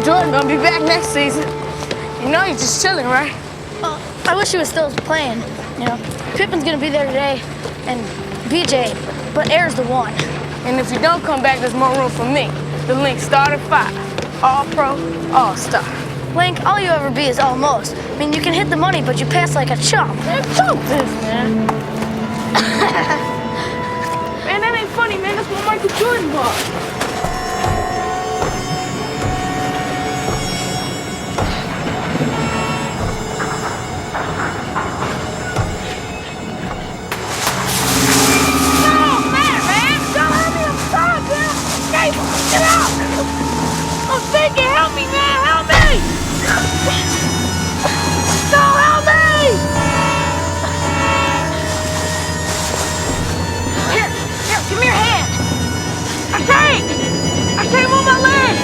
Jordan gonna be back next season. You know he's just chilling, right? I wish he was still playing. You know, Pippen's gonna be there today, and BJ, but Air's the one. And if you don't come back, there's more room for me. The Link started 5. All-pro, all-star. Link, all you ever be is almost. I mean, you can hit the money, but you pass like a chump. Man, chump this, man. Man, that ain't funny, man. That's what Michael Jordan was. Get out! I'm thinking, help me, man, help me! No, help me! Here, give me your hand. I can't move my leg!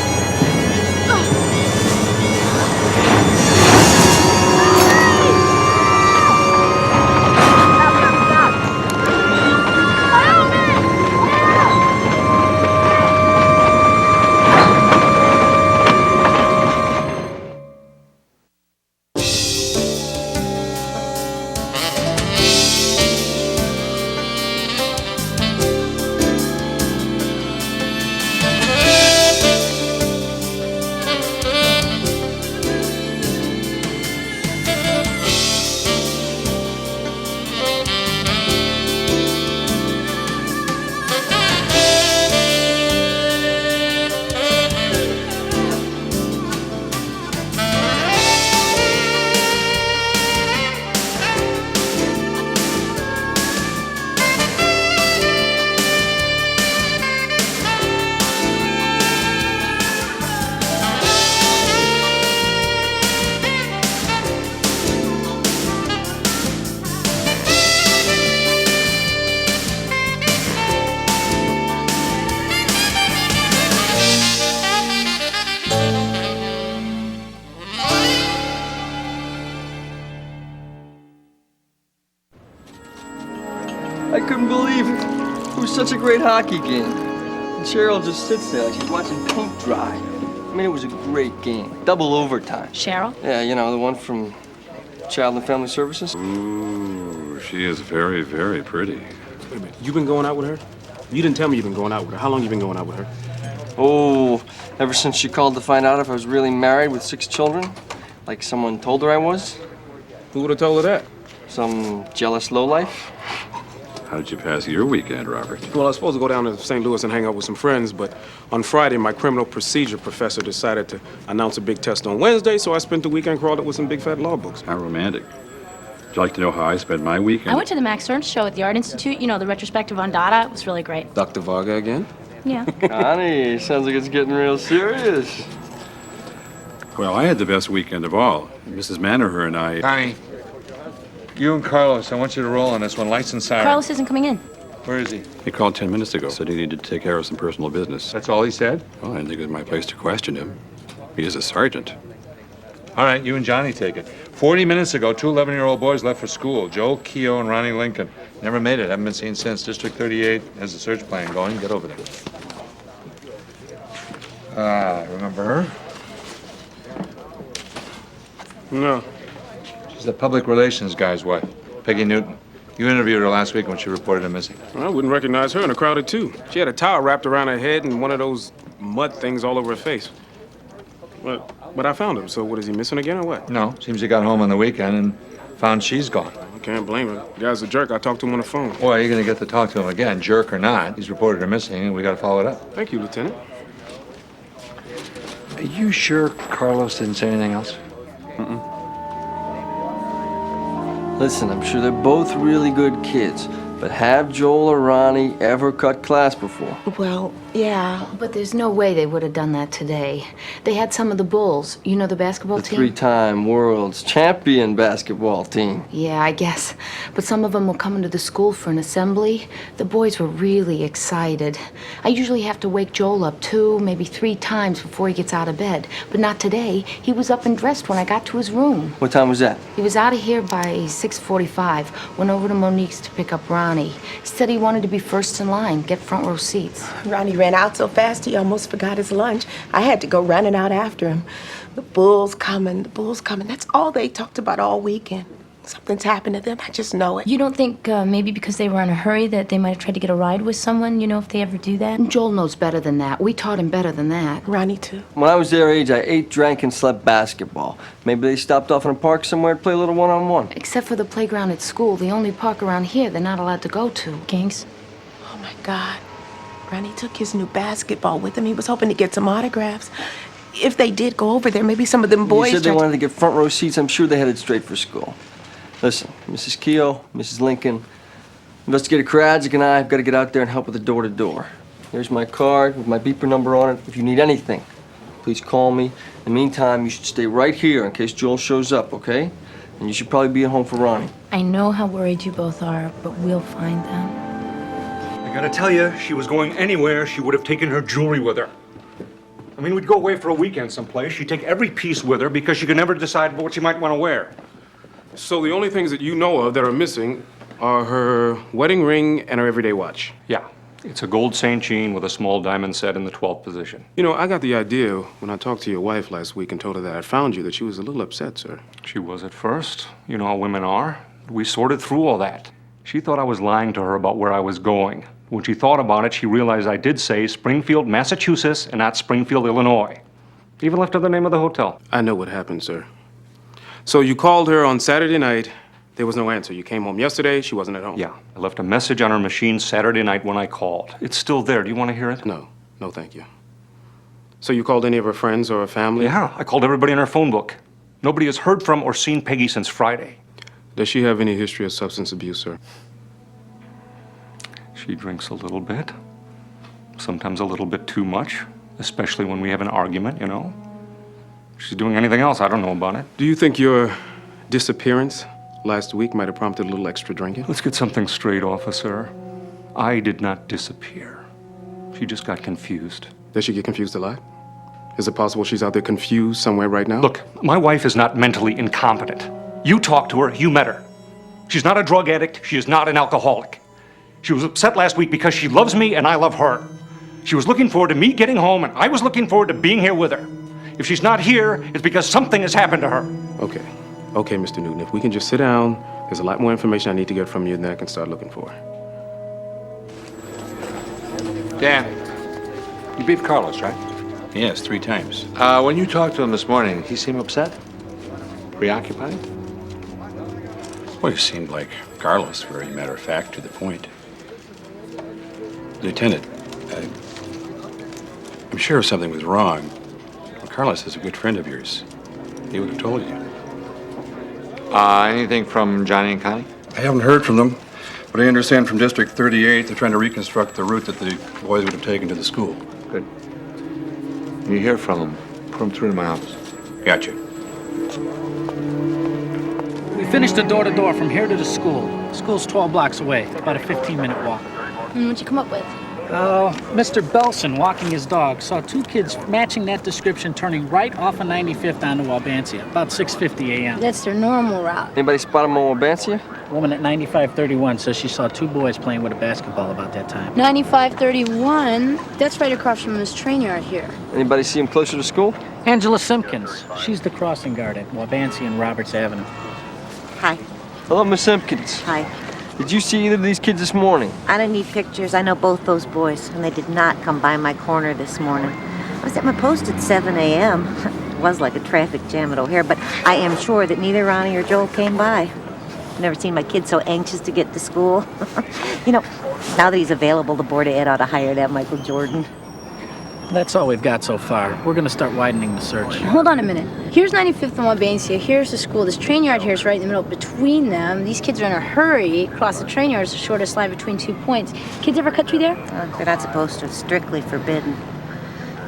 I couldn't believe it. It was such a great hockey game. And Cheryl just sits there like she's watching paint dry. I mean, it was a great game. Double overtime. Cheryl? Yeah, you know, the one from Child and Family Services. Ooh, she is very, very pretty. Wait a minute, you been going out with her? You didn't tell me you've been going out with her. How long you been going out with her? Oh, ever since she called to find out if I was really married with 6 children. Like someone told her I was. Who would have told her that? Some jealous lowlife. How did you pass your weekend, Robert? Well, I was supposed to go down to St. Louis and hang out with some friends, but on Friday, my criminal procedure professor decided to announce a big test on Wednesday, so I spent the weekend crawled up with some big fat law books. How romantic. Would you like to know how I spent my weekend? I went to the Max Ernst show at the Art Institute. You know, the retrospective on Dada. It was really great. Dr. Varga again? Yeah. Connie, sounds like it's getting real serious. Well, I had the best weekend of all. Mrs. Manaher and I... Connie, you and Carlos, I want you to roll on this one. Lights and siren. Carlos isn't coming in. Where is he? He called 10 minutes ago, said he needed to take care of some personal business. That's all he said? Well, I didn't think it was my place to question him. He is a sergeant. All right, you and Johnny take it. 40 minutes ago, 2 11-year-old boys left for school. Joel Keogh and Ronnie Lincoln. Never made it. Haven't been seen since. District 38 has a search plan going. Get over there. Remember her? No. She's the public relations guy's wife, Peggy Newton. You interviewed her last week when she reported her missing. Well, I wouldn't recognize her in a crowded too. She had a towel wrapped around her head and one of those mud things all over her face. Well, but I found him, so what, is he missing again or what? No, seems he got home on the weekend and found she's gone. I can't blame her. The guy's a jerk. I talked to him on the phone. Boy, you're gonna get to talk to him again, jerk or not. He's reported her missing and we gotta follow it up. Thank you, Lieutenant. Are you sure Carlos didn't say anything else? Listen, I'm sure they're both really good kids, but have Joel or Ronnie ever cut class before? Well, yeah, but there's no way they would have done that today. They had some of the Bulls, you know, the basketball team? The 3-time world's champion basketball team. Yeah, I guess. But some of them were coming to the school for an assembly. The boys were really excited. I usually have to wake Joel up 2, maybe 3 times before he gets out of bed. But not today. He was up and dressed when I got to his room. What time was that? He was out of here by 6:45. Went over to Monique's to pick up Ronnie. Ronnie. Said he wanted to be first in line, get front row seats. Ronnie ran out so fast he almost forgot his lunch. I had to go running out after him. The bull's coming, the bull's coming. That's all they talked about all weekend. Something's happened to them. I just know it. You don't think maybe because they were in a hurry that they might have tried to get a ride with someone, you know, if they ever do that? Joel knows better than that. We taught him better than that. Ronnie, too. When I was their age, I ate, drank, and slept basketball. Maybe they stopped off in a park somewhere to play a little one-on-one. Except for the playground at school, the only park around here they're not allowed to go to. Gangs? Oh, my God. Ronnie took his new basketball with him. He was hoping to get some autographs. If they did go over there, maybe some of them boys... You said they wanted to get front row seats. I'm sure they headed straight for school. Listen, Mrs. Keough, Mrs. Lincoln, Investigator Karadzik and I have got to get out there and help with the door-to-door. Here's my card with my beeper number on it. If you need anything, please call me. In the meantime, you should stay right here in case Joel shows up, okay? And you should probably be at home for Ronnie. I know how worried you both are, but we'll find them. I gotta tell you, she was going anywhere, she would have taken her jewelry with her. I mean, we'd go away for a weekend someplace. She'd take every piece with her because she could never decide what she might want to wear. So the only things that you know of that are missing are her wedding ring and her everyday watch. Yeah, it's a gold St. Jean with a small diamond set in the 12th position. You know, I got the idea when I talked to your wife last week and told her that I found you that she was a little upset, sir. She was at first. You know how women are. We sorted through all that. She thought I was lying to her about where I was going. When she thought about it, she realized I did say Springfield, Massachusetts, and not Springfield, Illinois. Even left her the name of the hotel. I know what happened, sir. So you called her on Saturday night. There was no answer. You came home yesterday. She wasn't at home. Yeah, I left a message on her machine Saturday night when I called. It's still there. Do you want to hear it? No. No, thank you. So you called any of her friends or her family? Yeah, I called everybody in her phone book. Nobody has heard from or seen Peggy since Friday. Does she have any history of substance abuse, sir? She drinks a little bit. Sometimes a little bit too much, especially when we have an argument, you know. If she's doing anything else, I don't know about it. Do you think your disappearance last week might have prompted a little extra drinking? Let's get something straight, officer. I did not disappear. She just got confused. Does she get confused a lot? Is it possible she's out there confused somewhere right now? Look, my wife is not mentally incompetent. You talked to her, you met her. She's not a drug addict, she is not an alcoholic. She was upset last week because she loves me and I love her. She was looking forward to me getting home and I was looking forward to being here with her. If she's not here, it's because something has happened to her. Okay. Okay, Mr. Newton, if we can just sit down, there's a lot more information I need to get from you and then I can start looking for her. Dan, you beat Carlos, right? Yes, 3 times. When you talked to him this morning, he seemed upset? Preoccupied? Well, he seemed like Carlos, very matter of fact, to the point. Lieutenant, I'm sure if something was wrong, Carlos is a good friend of yours. He would have told you. Anything from Johnny and Connie? I haven't heard from them, but I understand from District 38 they're trying to reconstruct the route that the boys would have taken to the school. Good. When you hear from them, put them through to my office. Gotcha. We finished the door-to-door from here to the school. School's 12 blocks away, about a 15-minute walk. And what'd you come up with? Mr. Belson, walking his dog, saw 2 kids matching that description turning right off of 95th onto Wabansia, about 6:50 a.m. That's their normal route. Anybody spot him on Wabansia? Woman at 9531 says she saw 2 boys playing with a basketball about that time. 9531, that's right across from this train yard here. Anybody see him closer to school? Angela Simpkins, she's the crossing guard at Wabansia and Roberts Avenue. Hi. Hello, Miss Simpkins. Hi. Did you see either of these kids this morning? I don't need pictures. I know both those boys, and they did not come by my corner this morning. I was at my post at 7 a.m. It was like a traffic jam at O'Hare, but I am sure that neither Ronnie or Joel came by. I've never seen my kid so anxious to get to school. You know, now that he's available, the Board of Ed ought to hire that Michael Jordan. That's all we've got so far. We're gonna start widening the search. Hold on a minute. Here's 95th and Wabansia. Here's the school. This train yard here is right in the middle. Between them, these kids are in a hurry. Across the train yard is the shortest line between 2 points. Kids ever cut through there? They're not supposed to. Strictly forbidden.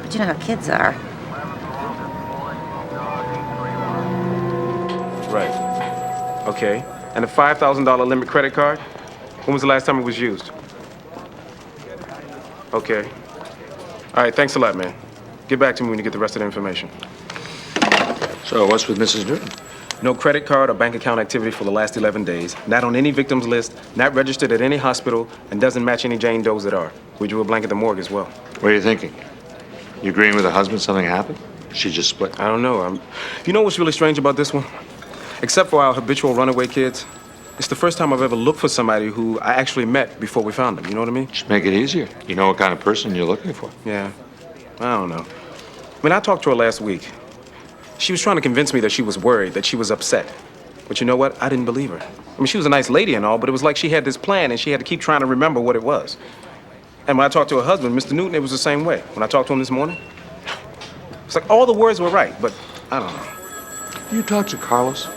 But you know how kids are. Right. Okay. And the $5,000 limit credit card? When was the last time it was used? Okay. All right, thanks a lot, man. Get back to me when you get the rest of the information. So, what's with Mrs. Newton? No credit card or bank account activity for the last 11 days. Not on any victim's list, not registered at any hospital, and doesn't match any Jane Does that are. We drew a blank at the morgue as well. What are you thinking? You agreeing with her husband something happened? She just split? I don't know. You know what's really strange about this one? Except for our habitual runaway kids, it's the first time I've ever looked for somebody who I actually met before we found them. You know what I mean? Just make it easier. You know what kind of person you're looking for. Yeah. I don't know. I mean, I talked to her last week. She was trying to convince me that she was worried, that she was upset. But you know what? I didn't believe her. I mean, she was a nice lady and all, but it was like she had this plan and she had to keep trying to remember what it was. And when I talked to her husband, Mr. Newton, it was the same way. When I talked to him this morning, it's like all the words were right, but I don't know. You talked to Carlos?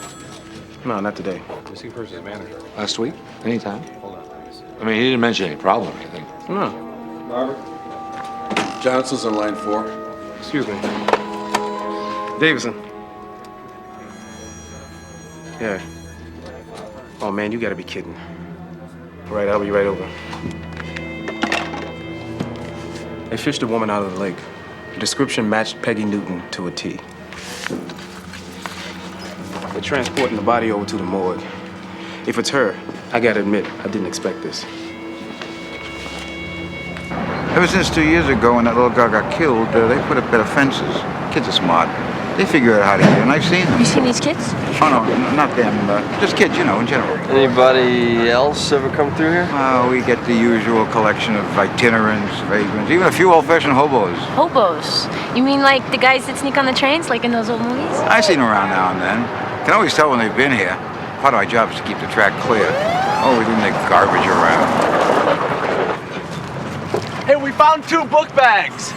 No, not today. MissingPersons manager. Last week? Anytime? Hold on. I mean, he didn't mention any problem or anything. No. Robert? Johnson's on line 4. Excuse me. Davison. Yeah. Oh, man, you gotta be kidding. All right, I'll be right over. They fished a woman out of the lake. The description matched Peggy Newton to a T. They're transporting the body over to the morgue. If it's her, I gotta admit, I didn't expect this. Ever since 2 years ago when that little girl got killed, they put up better fences. Kids are smart. They figure out how to get in. I've seen them. You seen these kids? Oh, no, not them. Just kids, you know, in general. Anybody else ever come through here? We get the usual collection of itinerants, vagrants, even a few old-fashioned hobos. Hobos? You mean like the guys that sneak on the trains, like in those old movies? I see them around now and then. Can always tell when they've been here. Part of my job is to keep the track clear. Oh, we leave their garbage around. Hey, we found 2 book bags.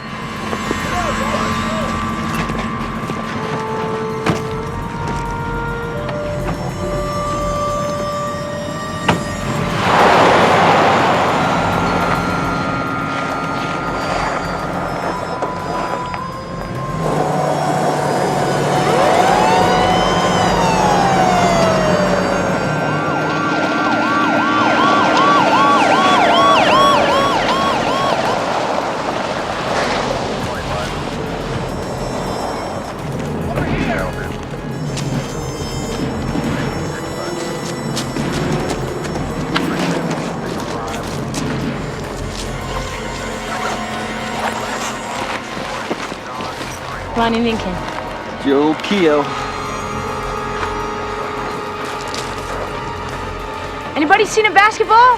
Ronnie Lincoln. Joe Keogh. Anybody seen a basketball?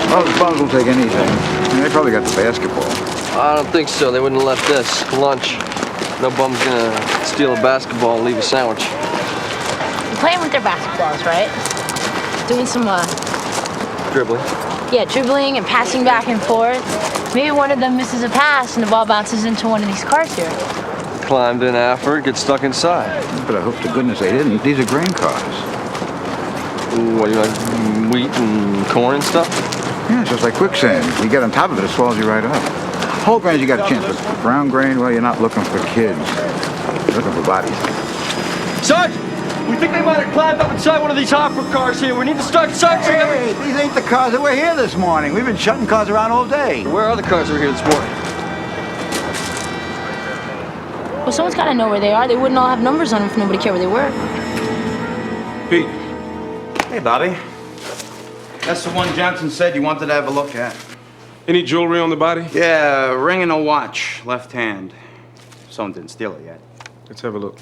Well, the bums will take anything. I mean, they probably got the basketball. I don't think so. They wouldn't have left this. Lunch. No bum's gonna steal a basketball and leave a sandwich. They're playing with their basketballs, right? Doing some, Dribbling. yeah, dribbling and passing back and forth. Maybe one of them misses a pass and the ball bounces into one of these cars here. Climbed in after it, gets stuck inside. But I hope to goodness they didn't. These are grain cars. Ooh, what do you like, wheat and corn and stuff? Yeah, it's just like quicksand. You get on top of it, it swallows you right up. Whole grains you got a chance, but brown grain, well, you're not looking for kids. You're looking for bodies. Sarge! We think they might have climbed up inside one of these hopper cars here. We need to start searching. Hey, these ain't the cars that were here this morning. We've been shutting cars around all day. Where are the cars that were here this morning? Well, someone's got to know where they are. They wouldn't all have numbers on them if nobody cared where they were. Pete. Hey, Bobby. That's the one Johnson said you wanted to have a look at. Any jewelry on the body? Yeah, a ring and a watch, left hand. Someone didn't steal it yet. Let's have a look.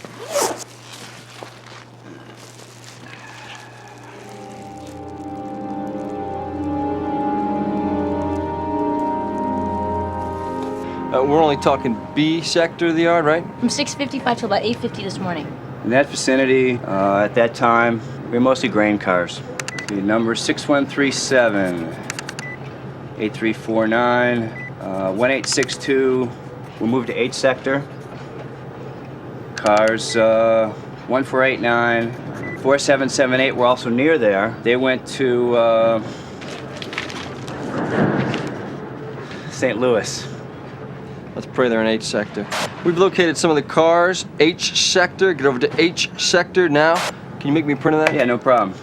We're only talking B sector of the yard, right? From 6:55 till about 8:50 this morning. In that vicinity, at that time, we were mostly grain cars. The number 6137, 8349, 1862. We moved to 8 sector. Cars 1489, 4778 were also near there. They went to St. Louis. Let's pray they're in H sector. We've located some of the cars. H sector. Get over to H sector now. Can you make me a print of that? Yeah, no problem.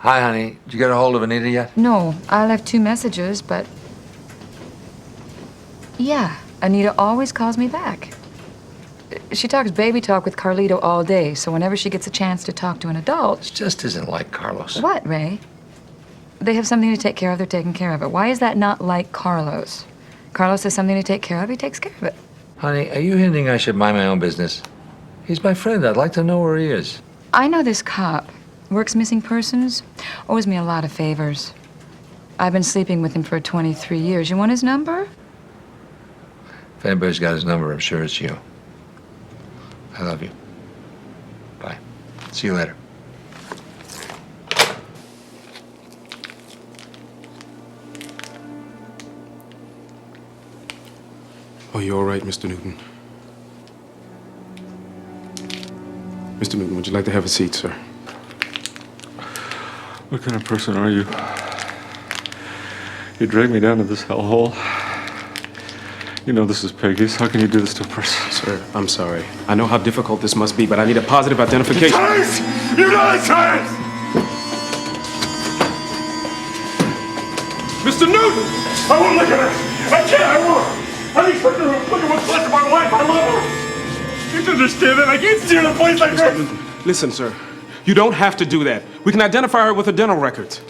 Hi, honey. Did you get a hold of Anita yet? No, I left 2 messages, but... Yeah, Anita always calls me back. She talks baby talk with Carlito all day, so whenever she gets a chance to talk to an adult... It just isn't like Carlos. What, Ray? They have something to take care of, they're taking care of it. Why is that not like Carlos? Carlos has something to take care of, he takes care of it. Honey, are you hinting I should mind my own business? He's my friend. I'd like to know where he is. I know this cop. Works missing persons. Owes me a lot of favors. I've been sleeping with him for 23 years. You want his number? If anybody's got his number, I'm sure it's you. I love you. Bye. See you later. Are you all right, Mr. Newton? Mr. Newton, would you like to have a seat, sir? What kind of person are you? You dragged me down to this hellhole. You know this is Peggy's. How can you do this to a person? Sir, I'm sorry. I know how difficult this must be, but I need a positive identification. Guys! You guys! Mr. Newton! I won't look at her! I can't! I won't! I need to look at what's left of my wife! I love her! You can understand that? I can't steal a place like this! Listen, sir. You don't have to do that. We can identify her with her dental records.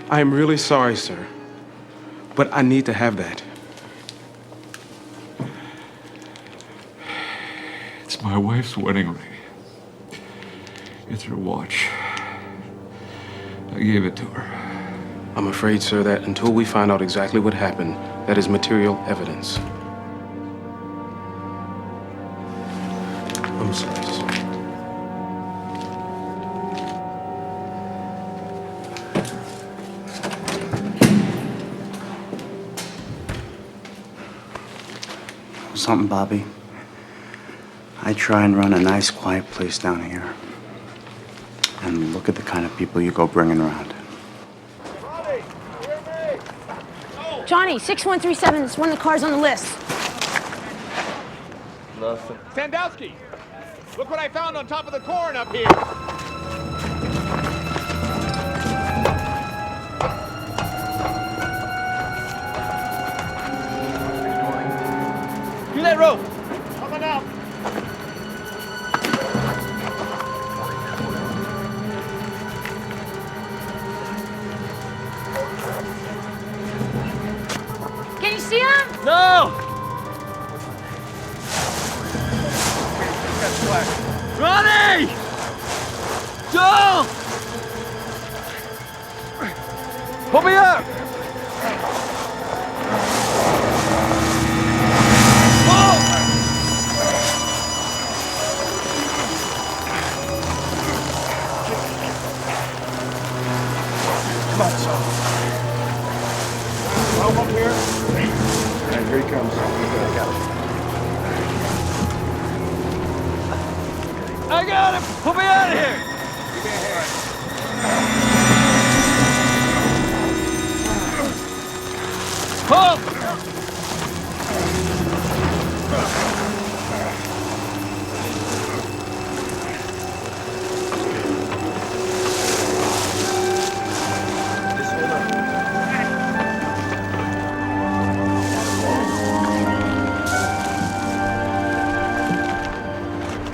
I am really sorry, sir. But I need to have that. It's my wife's wedding ring. It's her watch. I gave it to her. I'm afraid, sir, that until we find out exactly what happened, that is material evidence. I'm sorry, sir. Something, Bobby. I try and run a nice, quiet place down here. And look at the kind of people you go bringing around. Johnny, 6137 is one of the cars on the list. Nothing. Sandowski! Look what I found on top of the corn up here! Give that rope! Coming out! Can you see him? No! Ronnie! Joel! Pull me up! Come on, son. Rope up here. All right, here he comes. I got him! Put me out of here! Give me a hand. Pull!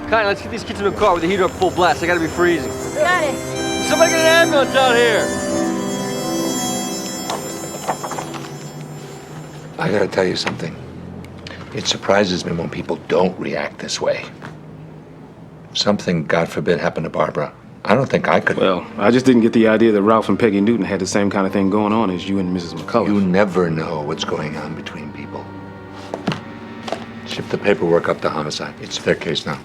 Connie, let's get these kids in a car with the heater up full blast. I gotta be freezing. Got it. Somebody get an ambulance out here! I gotta tell you something. It surprises me when people don't react this way. Something, God forbid, happened to Barbara. I don't think I could. Well, I just didn't get the idea that Ralph and Peggy Newton had the same kind of thing going on as you and Mrs. McCullough. You never know what's going on between people. Ship the paperwork up to homicide. It's their case now.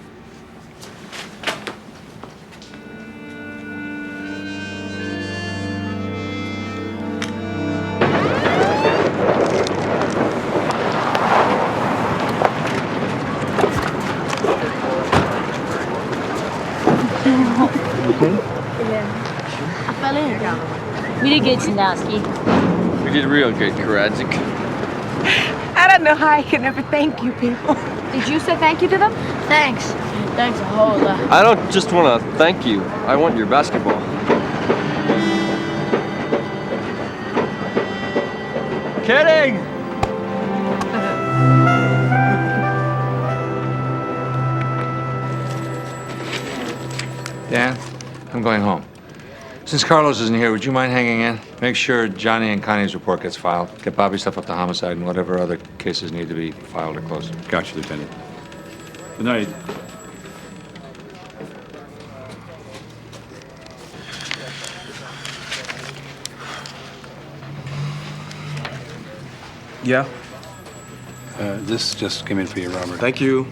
I fell in. We did good, Sandowski. We did real good, Karadzik. I don't know how I can ever thank you people. Did you say thank you to them? Thanks. Thanks a whole lot. I don't just want to thank you. I want your basketball. Kidding! Dan, I'm going home. Since Carlos isn't here, would you mind hanging in? Make sure Johnny and Connie's report gets filed. Get Bobby's stuff up to homicide and whatever other cases need to be filed or closed. Gotcha, Lieutenant. Good night. Yeah? This just came in for you, Robert. Thank you.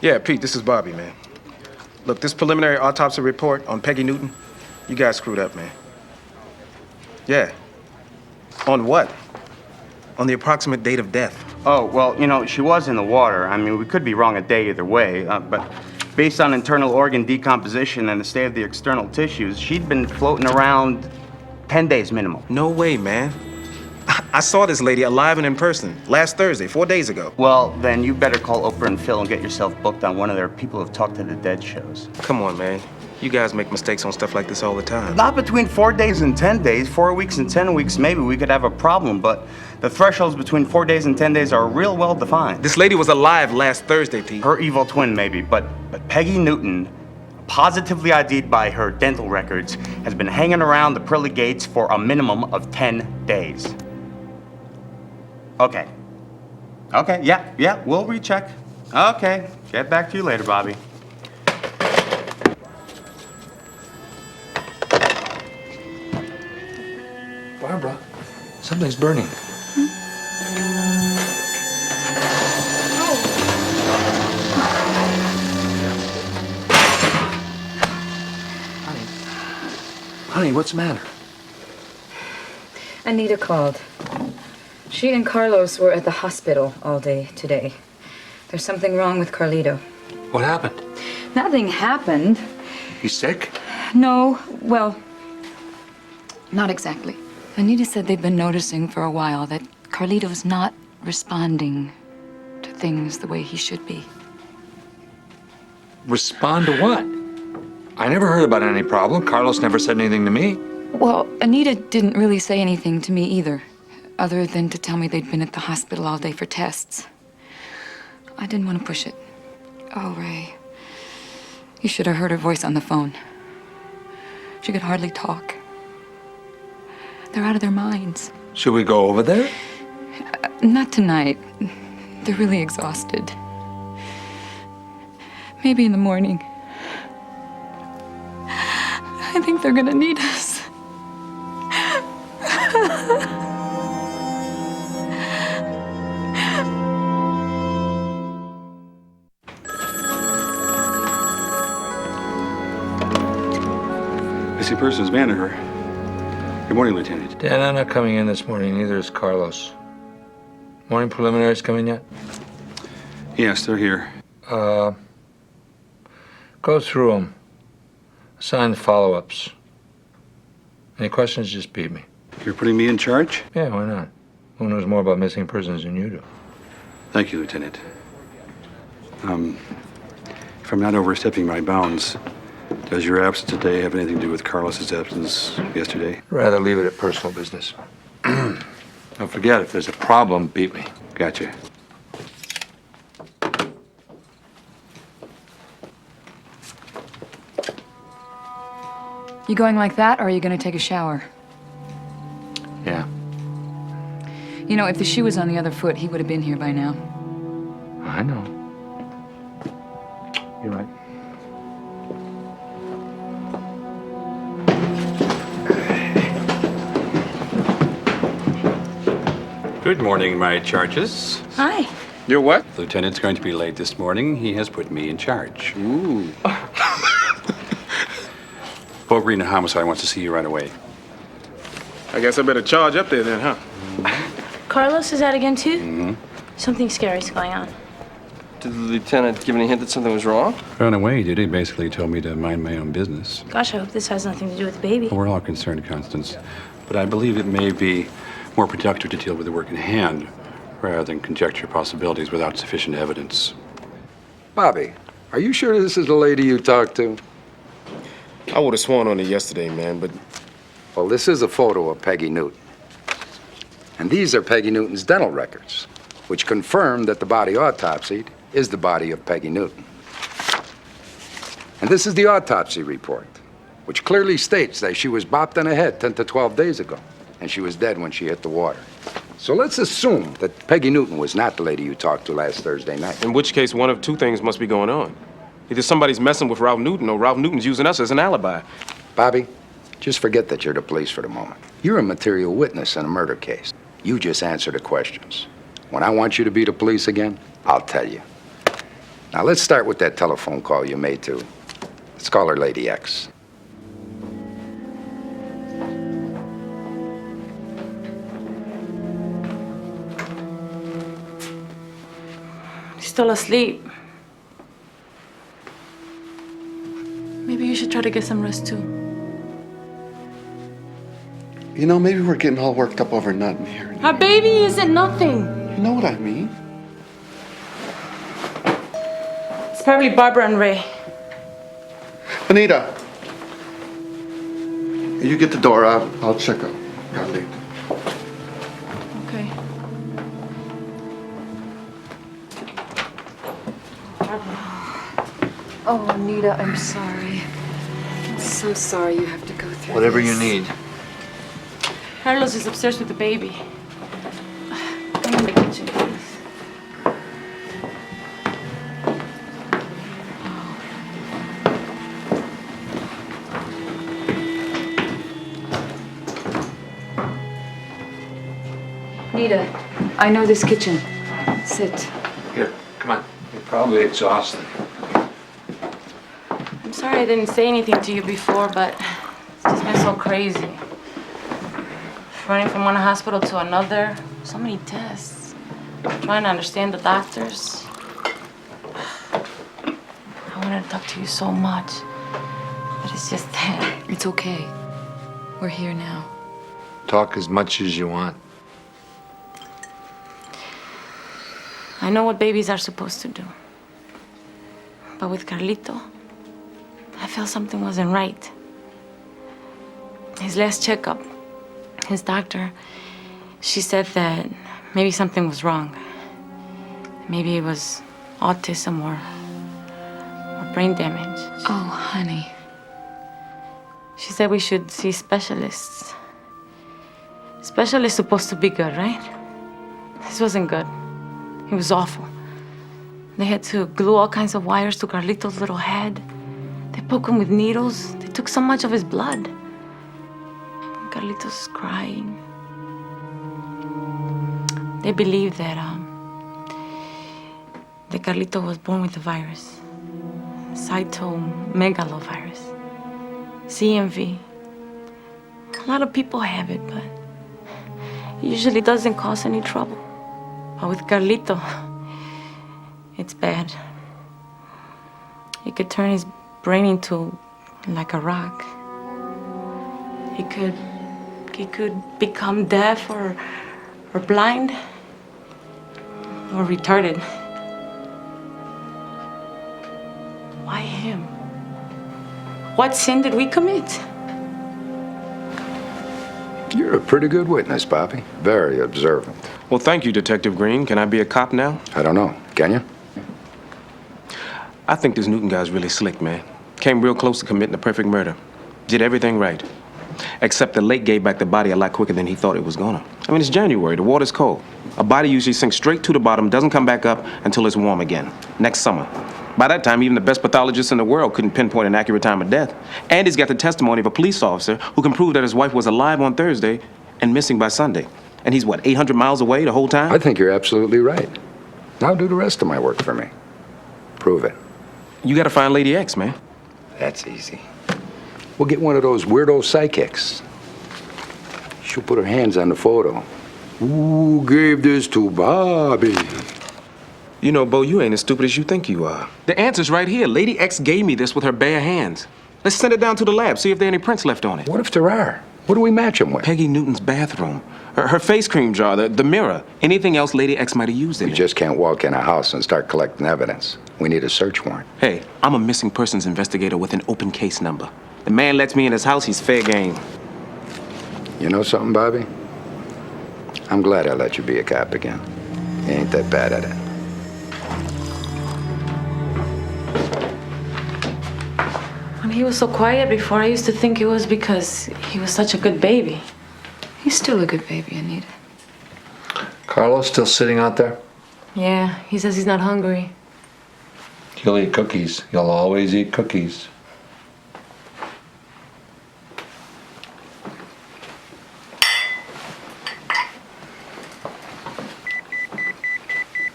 Yeah, Pete, this is Bobby, man. Look, this preliminary autopsy report on Peggy Newton, you guys screwed up, man. Yeah. On what? On the approximate date of death. Oh, well, you know, she was in the water. I mean, we could be wrong a day either way, but based on internal organ decomposition and the state of the external tissues, she'd been floating around 10 days minimum. No way, man. I saw this lady alive and in person last Thursday, 4 days ago. Well, then you better call Oprah and Phil and get yourself booked on one of their People Who've Talked to the Dead shows. Come on, man. You guys make mistakes on stuff like this all the time. Not between 4 days and 10 days. 4 weeks and 10 weeks, maybe we could have a problem, but the thresholds between 4 days and 10 days are real well defined. This lady was alive last Thursday, Pete. Her evil twin, maybe, but Peggy Newton, positively ID'd by her dental records, has been hanging around the pearly gates for a minimum of 10 days. Okay. Okay, yeah, we'll recheck. Okay, get back to you later, Bobby. Barbara, something's burning. Honey, what's the matter? Anita called. She and Carlos were at the hospital all day today. There's something wrong with Carlito. What happened? Nothing happened. He's sick? No, well, not exactly. Anita said they've been noticing for a while that Carlito's not responding to things the way he should be. Respond to what? I never heard about any problem. Carlos never said anything to me. Well, Anita didn't really say anything to me either, other than to tell me they'd been at the hospital all day for tests. I didn't want to push it. Oh, Ray, you should have heard her voice on the phone. She could hardly talk. They're out of their minds. Should we go over there? Not tonight. They're really exhausted. Maybe in the morning. I think they're gonna need us. Missing Persons manager. Good morning, Lieutenant. Dan, I'm not coming in this morning, neither is Carlos. Morning preliminaries coming yet? Yes, they're here. Go through them. Assign the follow-ups. Any questions, just beat me. You're putting me in charge? Yeah, why not? Who knows more about missing persons than you do? Thank you, Lieutenant. If I'm not overstepping my bounds, does your absence today have anything to do with Carlos's absence yesterday? Rather leave it at personal business. Don't forget, if there's a problem, beat me. Gotcha. You going like that, or are you gonna take a shower? Yeah. You know, if the shoe was on the other foot, he would have been here by now. I know. You're right. Good morning, my charges. Hi. You're what? Lieutenant's going to be late this morning. He has put me in charge. Ooh. Pope Rena Homicide wants to see you right away. I guess I better charge up there then, huh? Carlos is out again too? Mm-hmm. Something scary's going on. Did the lieutenant give any hint that something was wrong? Ran away, did he? Basically told me to mind my own business. Gosh, I hope this has nothing to do with the baby. Well, we're all concerned, Constance. But I believe it may be more productive to deal with the work in hand rather than conjecture possibilities without sufficient evidence. Bobby, are you sure this is the lady you talked to? I would have sworn on it yesterday, man, but... Well, this is a photo of Peggy Newton. And these are Peggy Newton's dental records, which confirm that the body autopsied is the body of Peggy Newton. And this is the autopsy report, which clearly states that she was bopped on the head 10 to 12 days ago, and she was dead when she hit the water. So let's assume that Peggy Newton was not the lady you talked to last Thursday night. In which case, one of two things must be going on. Either somebody's messing with Ralph Newton, or Ralph Newton's using us as an alibi. Bobby, just forget that you're the police for the moment. You're a material witness in a murder case. You just answer the questions. When I want you to be the police again, I'll tell you. Now let's start with that telephone call you made to. Let's call her Lady X. Still asleep. Maybe you should try to get some rest too. You know, maybe we're getting all worked up over nothing here. Our baby isn't nothing. You know what I mean? It's probably Barbara and Ray. Anita, you get the door out. I'll check up. Got late. Okay. Oh, Anita, I'm sorry. I'm so sorry you have to go through Whatever this. you need. Carlos is upstairs with the baby. Come in the kitchen, please. Nita, I know this kitchen. Sit. Here, come on. You're probably exhausted. I'm sorry I didn't say anything to you before, but it's just been so crazy. Running from one hospital to another, so many tests. Trying to understand the doctors. I wanted to talk to you so much, but it's just that. It's okay. We're here now. Talk as much as you want. I know what babies are supposed to do. But with Carlito, I felt something wasn't right. His last checkup, his doctor, she said that maybe something was wrong. Maybe it was autism or brain damage. Oh, honey. She said we should see specialists. Specialists supposed to be good, right? This wasn't good. It was awful. They had to glue all kinds of wires to Carlito's little head. They poke him with needles. They took so much of his blood. Carlito's crying. They believe that Carlito was born with the virus. Cytomegalovirus. CMV. A lot of people have it, but it usually doesn't cause any trouble. But with Carlito, it's bad. It could turn his brain into like a rock. He could become deaf or blind or retarded. Why him? What sin did we commit? You're a pretty good witness, Bobby. Very observant. Well, thank you, Detective Green. Can I be a cop now? I don't know. Can you? I think this Newton guy's really slick, man. Came real close to committing a perfect murder. Did everything right. Except the lake gave back the body a lot quicker than he thought it was gonna. I mean, it's January. The water's cold. A body usually sinks straight to the bottom, doesn't come back up until it's warm again. Next summer. By that time, even the best pathologists in the world couldn't pinpoint an accurate time of death. And he's got the testimony of a police officer who can prove that his wife was alive on Thursday and missing by Sunday. And he's, what, 800 miles away the whole time? I think you're absolutely right. Now do the rest of my work for me. Prove it. You gotta find Lady X, man. That's easy. We'll get one of those weirdo psychics. She'll put her hands on the photo. Who gave this to Bobby? You know, Bo, you ain't as stupid as you think you are. The answer's right here. Lady X gave me this with her bare hands. Let's send it down to the lab, see if there are any prints left on it. What if there are? What do we match him with? Peggy Newton's bathroom. Her face cream jar, the mirror. Anything else Lady X might have used in it. You just can't walk in a house and start collecting evidence. We need a search warrant. Hey, I'm a missing persons investigator with an open case number. The man lets me in his house, he's fair game. You know something, Bobby? I'm glad I let you be a cop again. You ain't that bad at it. When he was so quiet before, I used to think it was because he was such a good baby. He's still a good baby, Anita. Carlos still sitting out there? Yeah, he says he's not hungry. He'll eat cookies. He'll always eat cookies.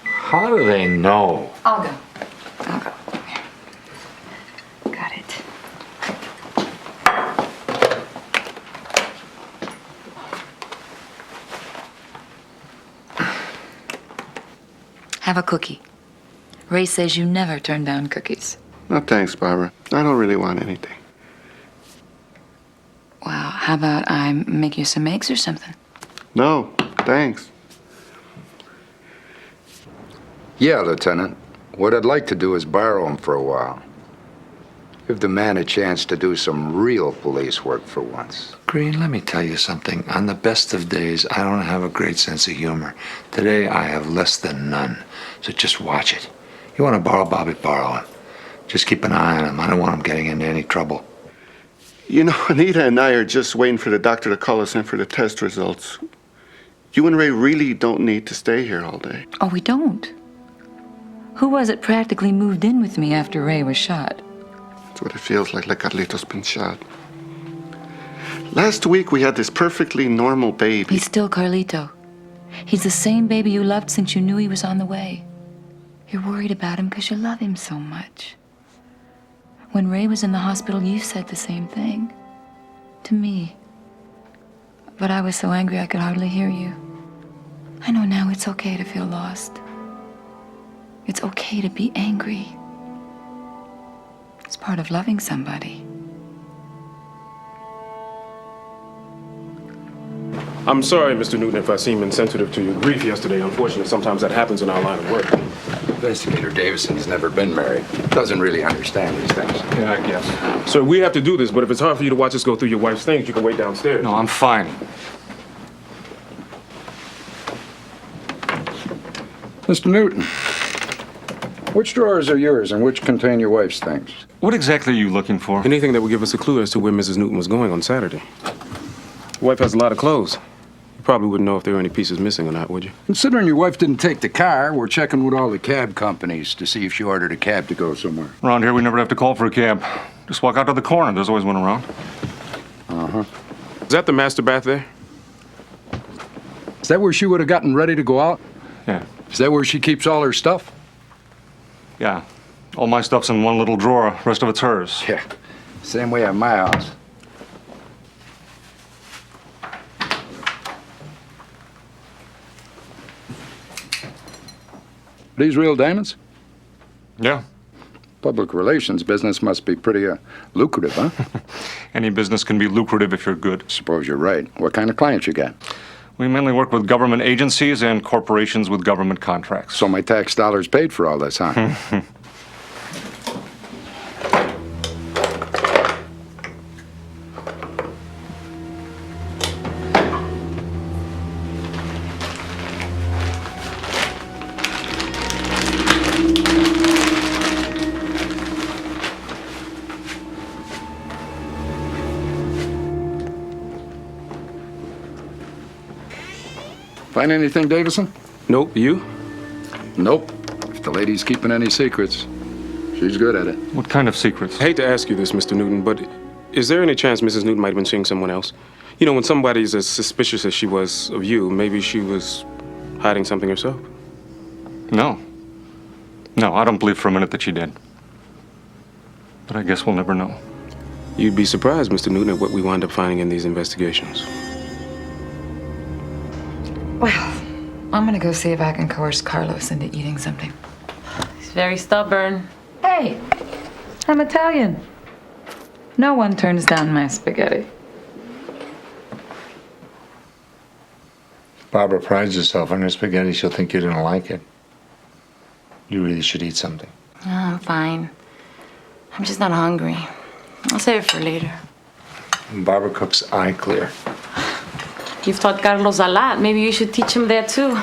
How do they know? I'll go. Got it. Have a cookie. Ray says you never turn down cookies. No, thanks, Barbara. I don't really want anything. Well, how about I make you some eggs or something? No, thanks. Yeah, Lieutenant. What I'd like to do is borrow him for a while. Give the man a chance to do some real police work for once. Green, let me tell you something. On the best of days, I don't have a great sense of humor. Today, I have less than none. So just watch it. You want to borrow Bobby, borrow him. Just keep an eye on him. I don't want him getting into any trouble. You know, Anita and I are just waiting for the doctor to call us in for the test results. You and Ray really don't need to stay here all day. Oh, we don't. Who was it practically moved in with me after Ray was shot? That's what it feels like Carlito's been shot. Last week, we had this perfectly normal baby. He's still Carlito. He's the same baby you loved since you knew he was on the way. You're worried about him because you love him so much. When Ray was in the hospital, you said the same thing. To me. But I was so angry I could hardly hear you. I know now it's okay to feel lost. It's okay to be angry. It's part of loving somebody. I'm sorry, Mr. Newton, if I seem insensitive to your grief yesterday. Unfortunately, sometimes that happens in our line of work. Investigator Davison's never been married. Doesn't really understand these things. Yeah, I guess. Sir, we have to do this, but if it's hard for you to watch us go through your wife's things, you can wait downstairs. No, I'm fine. Mr. Newton, which drawers are yours and which contain your wife's things? What exactly are you looking for? Anything that would give us a clue as to where Mrs. Newton was going on Saturday. Your wife has a lot of clothes. You probably wouldn't know if there were any pieces missing or not, would you? Considering your wife didn't take the car, we're checking with all the cab companies to see if she ordered a cab to go somewhere. Around here, we never have to call for a cab. Just walk out to the corner. There's always one around. Uh-huh. Is that the master bath there? Is that where she would have gotten ready to go out? Yeah. Is that where she keeps all her stuff? Yeah. All my stuff's in one little drawer. Rest of it's hers. Yeah. Same way at my house. These real diamonds? Yeah. Public relations business must be pretty lucrative, huh? Any business can be lucrative if you're good. Suppose you're right. What kind of clients you got? We mainly work with government agencies and corporations with government contracts. So my tax dollars paid for all this, huh? Find anything, Davison? Nope. You? Nope. If the lady's keeping any secrets, she's good at it. What kind of secrets? I hate to ask you this, Mr. Newton, but is there any chance Mrs. Newton might have been seeing someone else? You know, when somebody's as suspicious as she was of you, maybe she was hiding something herself? No. No, I don't believe for a minute that she did. But I guess we'll never know. You'd be surprised, Mr. Newton, at what we wind up finding in these investigations. Well, I'm gonna go see if I can coerce Carlos into eating something. He's very stubborn. Hey, I'm Italian. No one turns down my spaghetti. Barbara prides herself on her spaghetti. She'll think you're gonna like it. You really should eat something. Oh, I'm fine. I'm just not hungry. I'll save it for later. Barbara cooks eye clear. You've taught Carlos a lot. Maybe you should teach him that too.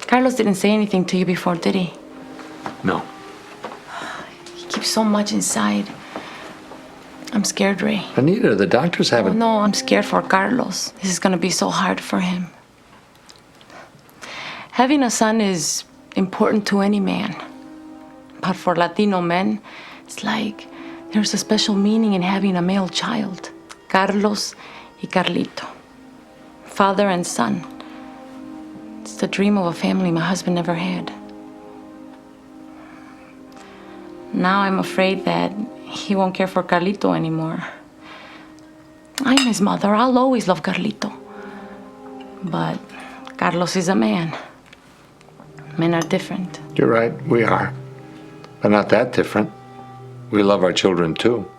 Carlos didn't say anything to you before, did he? No. He keeps so much inside. I'm scared, Ray. Anita, the doctors haven't... Oh, no, I'm scared for Carlos. This is gonna be so hard for him. Having a son is important to any man. But for Latino men, it's like there's a special meaning in having a male child. Carlos y Carlito. Father and son. It's the dream of a family my husband never had. Now I'm afraid that he won't care for Carlito anymore. I'm his mother. I'll always love Carlito. But Carlos is a man. Men are different. You're right, we are. But not that different. We love our children too.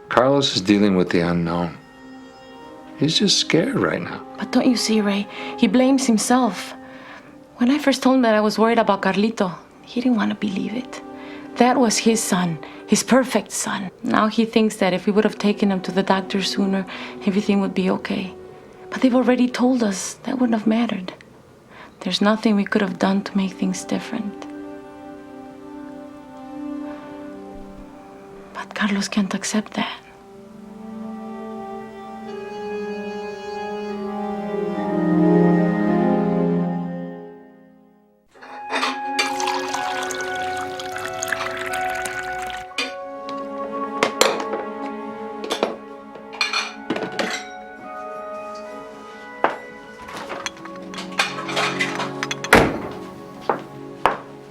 Carlos is dealing with the unknown. He's just scared right now. But don't you see, Ray? He blames himself. When I first told him that I was worried about Carlito, he didn't want to believe it. That was his son, his perfect son. Now he thinks that if we would have taken him to the doctor sooner, everything would be okay. But they've already told us that wouldn't have mattered. There's nothing we could have done to make things different. But Carlos can't accept that.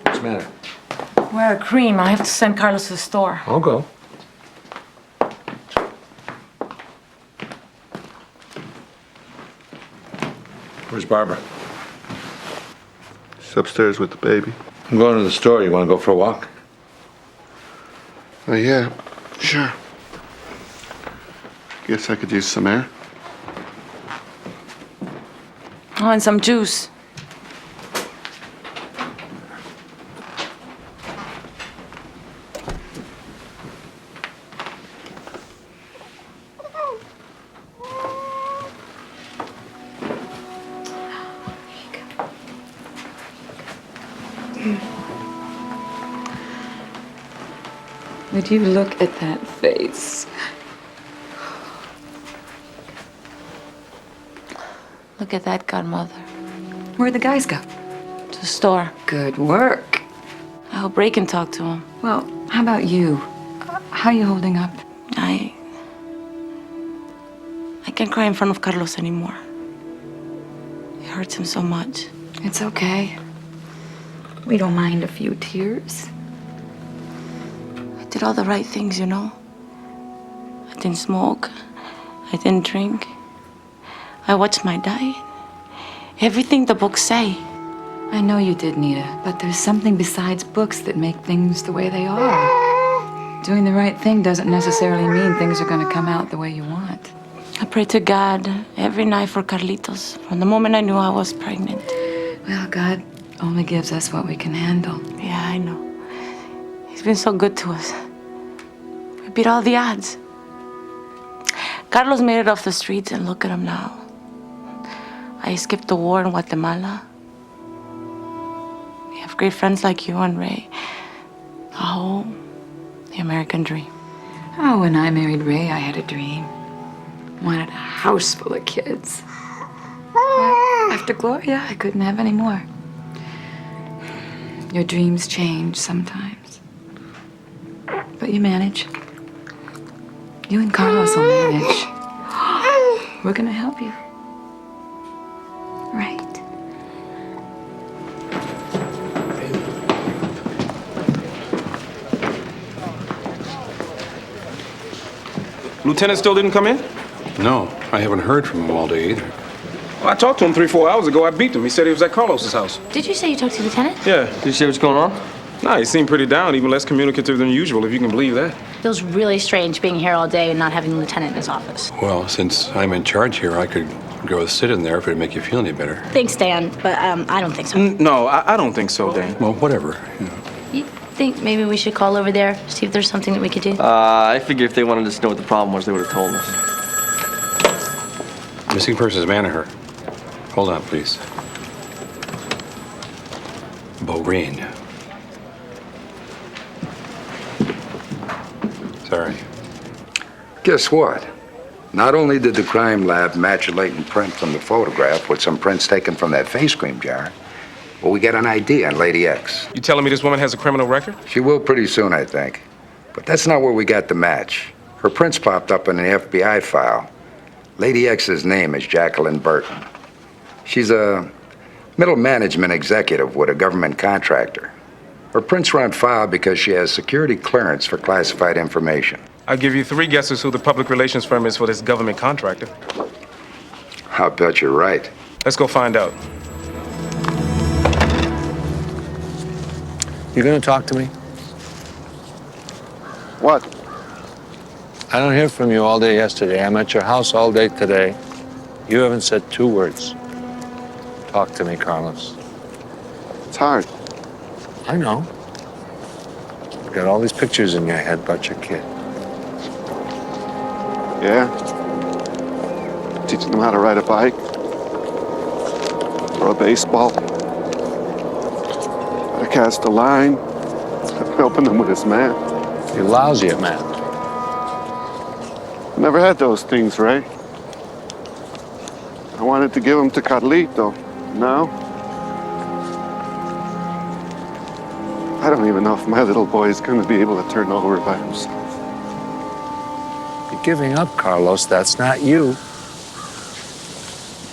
What's the matter? Wear a cream. I have to send Carlos to the store. I'll go. Where's Barbara? She's upstairs with the baby. I'm going to the store. You want to go for a walk? Yeah, sure. Guess I could use some air. Oh, and some juice. Would you look at that face? Look at that, godmother. Where'd the guys go? To the store. Good work. I hope Ray can talk to him. Well, how about you? How you holding up? I can't cry in front of Carlos anymore. It hurts him so much. It's okay. We don't mind a few tears. I did all the right things, you know. I didn't smoke. I didn't drink. I watched my diet. Everything the books say. I know you did, Nita, but there's something besides books that make things the way they are. Doing the right thing doesn't necessarily mean things are going to come out the way you want. I pray to God every night for Carlitos from the moment I knew I was pregnant. Well, God only gives us what we can handle. Yeah, I know. He's been so good to us. We beat all the odds. Carlos made it off the streets, and look at him now. I escaped the war in Guatemala. We have great friends like you and Ray. Oh, the American dream. Oh, when I married Ray, I had a dream. Wanted a house full of kids. But after Gloria, I couldn't have any more. Your dreams change sometimes. But you manage. You and Carlos will manage. We're gonna help you. Right. Lieutenant still didn't come in? No, I haven't heard from him all day either. Well, I talked to him 3-4 hours ago. I beat him. He said he was at Carlos's house. Did you say you talked to the lieutenant? Yeah. Did you say what's going on? Nah, he seemed pretty down, even less communicative than usual, if you can believe that. Feels really strange being here all day and not having the lieutenant in his office. Well, since I'm in charge here, I could go sit in there if it'd make you feel any better. Thanks, Dan, but I don't think so. No, I don't think so, Dan. Well, whatever. You think maybe we should call over there, see if there's something that we could do? I figure if they wanted us to know what the problem was, they would have told us. Missing persons manager. Hold on, please. Bo Green. Sorry. Guess what? Not only did the crime lab match a latent print from the photograph with some prints taken from that face cream jar, but we got an ID on Lady X. You telling me this woman has a criminal record? She will pretty soon, I think. But that's not where we got the match. Her prints popped up in an FBI file. Lady X's name is Jacqueline Burton. She's a middle management executive with a government contractor. Her prints were on file because she has security clearance for classified information. I'll give you 3 guesses who the public relations firm is for this government contractor. I'll bet you're right. Let's go find out. You gonna talk to me? What? I don't hear from you all day yesterday. I'm at your house all day today. You haven't said 2 words. Talk to me, Carlos. It's hard. I know. You've got all these pictures in your head about your kid. Yeah. Teaching them how to ride a bike. Throw a baseball. How to cast a line. Helping them with his math. You're lousy at math. Never had those things, Ray. I wanted to give them to Carlito. No. I don't even know if my little boy is going to be able to turn over by himself. You're giving up, Carlos. That's not you.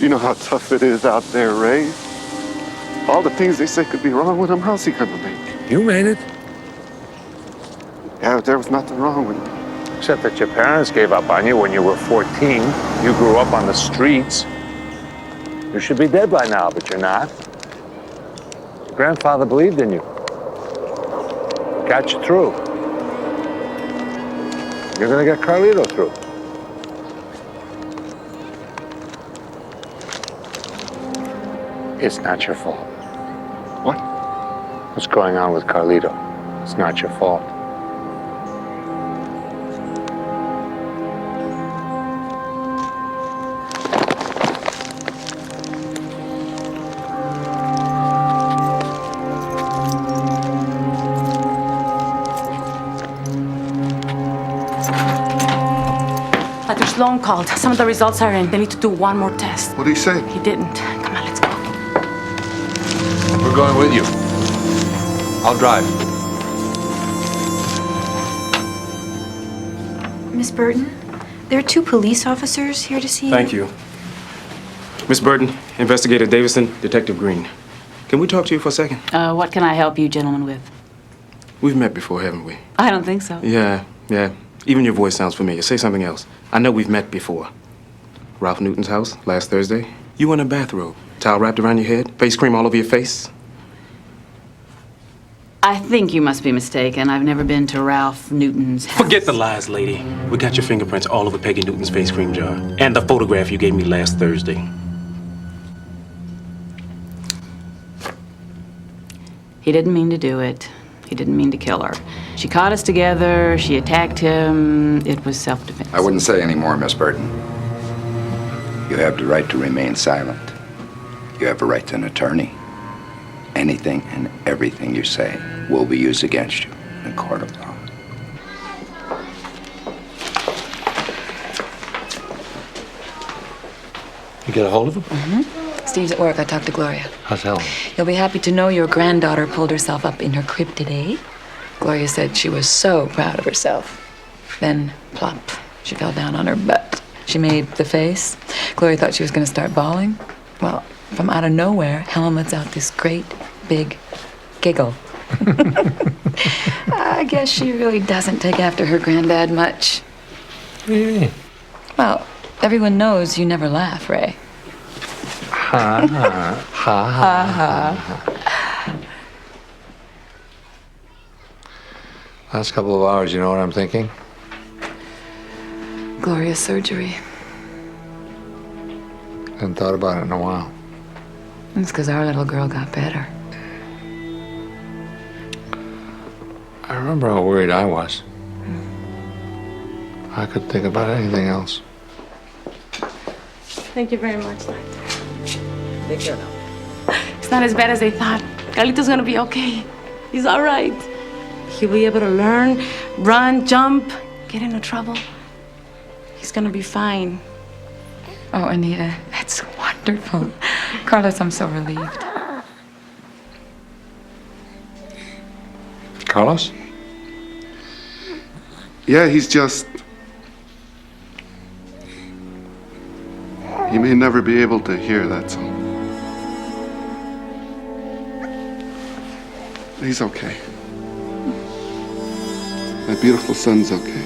You know how tough it is out there, Ray. All the things they say could be wrong with him, how's he going to make it? You made it. Yeah, there was nothing wrong with him. Except that your parents gave up on you when you were 14. You grew up on the streets. You should be dead by now, but you're not. Your grandfather believed in you. Got you through. You're gonna get Carlito through. It's not your fault. What? What's going on with Carlito? It's not your fault. Dr. Sloan called. Some of the results are in. They need to do one more test. What did he say? He didn't. Come on, let's go. We're going with you. I'll drive. Miss Burton, there are 2 police officers here to see you. Thank you. Miss Burton, Investigator Davison, Detective Green. Can we talk to you for a second? What can I help you gentlemen with? We've met before, haven't we? I don't think so. Yeah. Even your voice sounds familiar. Say something else. I know we've met before. Ralph Newton's house last Thursday. You in a bathrobe, towel wrapped around your head, face cream all over your face. I think you must be mistaken. I've never been to Ralph Newton's house. Forget the lies, lady. We got your fingerprints all over Peggy Newton's face cream jar. And the photograph you gave me last Thursday. He didn't mean to do it. He didn't mean to kill her. She caught us together. She attacked him. It was self-defense. I wouldn't say any more, Miss Burton. You have the right to remain silent. You have a right to an attorney. Anything and everything you say will be used against you in a court of law. You get a hold of him? Mm-hmm. Steve's at work. I talked to Gloria. How's Helen? You'll be happy to know your granddaughter pulled herself up in her crib today. Gloria said she was so proud of herself. Then, plop, she fell down on her butt. She made the face. Gloria thought she was going to start bawling. Well, from out of nowhere, Helen lets out this great, big giggle. I guess she really doesn't take after her granddad much. What do you mean? Well, everyone knows you never laugh, Ray. Ha ha ha ha ha. Last couple of hours, you know what I'm thinking? Gloria's surgery. Hadn't thought about it in a while. It's because our little girl got better. I remember how worried I was. I couldn't think about anything else. Thank you very much, Doctor. It's not as bad as they thought. Carlito's gonna be okay. He's all right. He'll be able to learn, run, jump, get into trouble. He's gonna be fine. Oh, Anita, that's wonderful. Carlos, I'm so relieved. Carlos? Yeah, he's just... He may never be able to hear, that's all. He's okay. My beautiful son's okay.